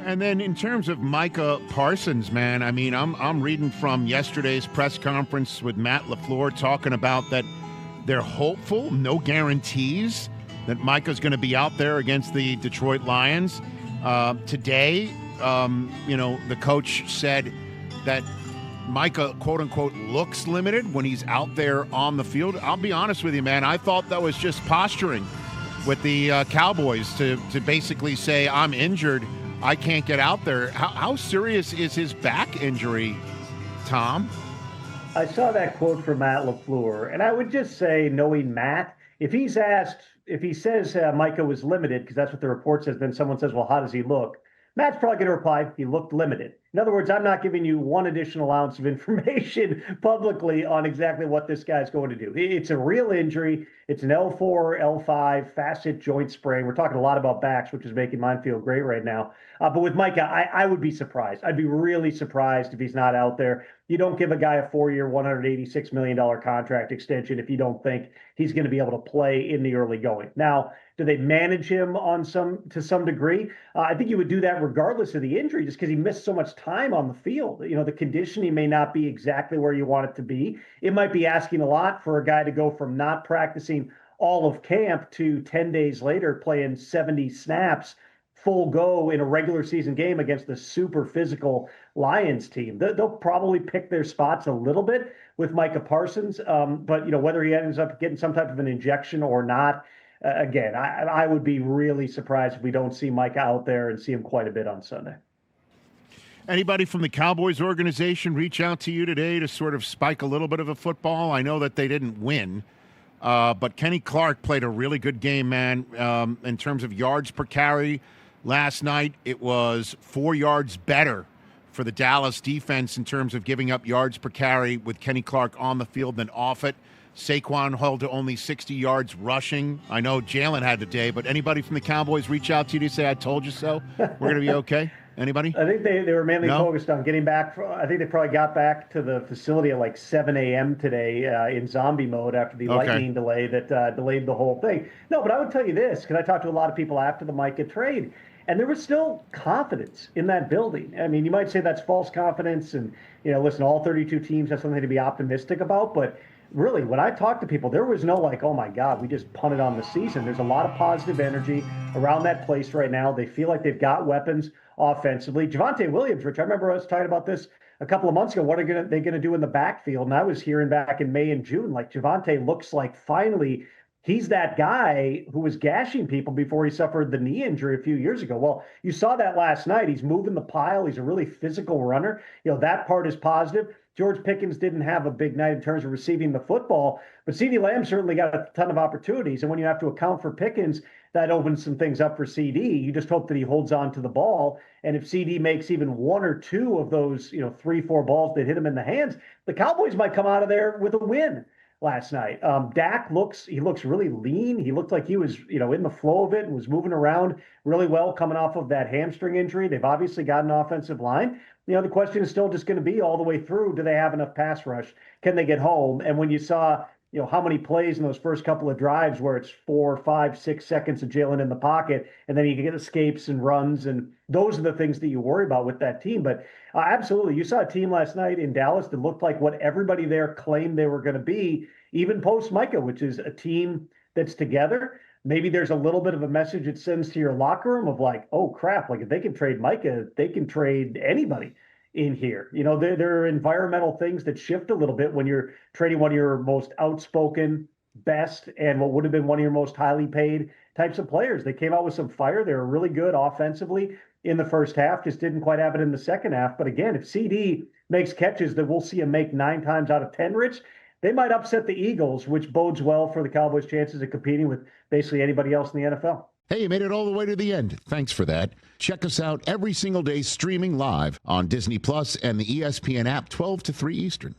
And then in terms of Micah Parsons, man, I mean, I'm reading from yesterday's press conference with Matt LaFleur talking about that they're hopeful, no guarantees, that Micah's going to be out there against the Detroit Lions. Today, the coach said that Micah, quote-unquote, looks limited when he's out there on the field. I'll be honest with you, man. I thought that was just posturing with the Cowboys to basically say, I'm injured, I can't get out there. How serious is his back injury, Tom? I saw that quote from Matt LaFleur, and I would just say, knowing Matt, if he says Micah was limited, because that's what the report says, then someone says, well, how does he look? Matt's probably going to reply, he looked limited. In other words, I'm not giving you one additional ounce of information publicly on exactly what this guy's going to do. It's a real injury. It's an L4, L5 facet joint sprain. We're talking a lot about backs, which is making mine feel great right now. But with Micah, I would be surprised. I'd be really surprised if he's not out there. You don't give a guy a 4-year, $186 million contract extension if you don't think he's going to be able to play in the early going. Now, do they manage him to some degree? I think you would do that regardless of the injury, just because he missed so much time on the field. The conditioning may not be exactly where you want it to be. It might be asking a lot for a guy to go from not practicing all of camp to 10 days later playing 70 snaps full go in a regular season game against the super physical Lions team. They'll probably pick their spots a little bit with Micah Parsons, but whether he ends up getting some type of an injection or not, again, I would be really surprised if we don't see Micah out there and see him quite a bit on Sunday. Anybody from the Cowboys organization reach out to you today to sort of spike a little bit of a football? I know that they didn't win, but Kenny Clark played a really good game, man, in terms of yards per carry. Last night, it was 4 yards better for the Dallas defense in terms of giving up yards per carry with Kenny Clark on the field than off it. Saquon held to only 60 yards rushing. I know Jalen had today, but anybody from the Cowboys reach out to you to say, I told you so? We're going to be okay? Anybody? I think they were mainly focused on getting back. I think they probably got back to the facility at like 7 a.m. today in zombie mode after the lightning delay that delayed the whole thing. No, but I would tell you this, because I talked to a lot of people after the Micah trade, and there was still confidence in that building. I mean, you might say that's false confidence, and, listen, all 32 teams have something to be optimistic about, but really, when I talked to people, there was no like, oh my God, we just punted on the season. There's a lot of positive energy around that place right now. They feel like they've got weapons offensively. Javonte Williams, Rich, I remember us talking about this a couple of months ago. What are they going to do in the backfield? And I was hearing back in May and June, like Javonte looks like finally he's that guy who was gashing people before he suffered the knee injury a few years ago. Well, you saw that last night. He's moving the pile. He's a really physical runner. That part is positive. George Pickens didn't have a big night in terms of receiving the football, but CeeDee Lamb certainly got a ton of opportunities. And when you have to account for Pickens, that opens some things up for CD. You just hope that he holds on to the ball. And if CD makes even one or two of those, 3-4 balls that hit him in the hands, the Cowboys might come out of there with a win last night. Dak looks really lean. He looked like he was, in the flow of it and was moving around really well coming off of that hamstring injury. They've obviously got an offensive line. The question is still just going to be all the way through. Do they have enough pass rush? Can they get home? And when you saw, how many plays in those first couple of drives where it's 4, 5, 6 seconds of Jalen in the pocket, and then you get escapes and runs, and those are the things that you worry about with that team. But absolutely, you saw a team last night in Dallas that looked like what everybody there claimed they were going to be, even post Micah, which is a team that's together. Maybe there's a little bit of a message it sends to your locker room of like, oh crap, like if they can trade Micah, they can trade anybody in here. There are environmental things that shift a little bit when you're trading one of your most outspoken, best, and what would have been one of your most highly paid types of players. They came out with some fire. They were really good offensively in the first half, just didn't quite have it in the second half. But again, if CD makes catches that we'll see him make 9 times out of 10, Rich, they might upset the Eagles, which bodes well for the Cowboys' chances of competing with basically anybody else in the NFL. Hey, you made it all the way to the end. Thanks for that. Check us out every single day streaming live on Disney Plus and the ESPN app 12 to 3 Eastern.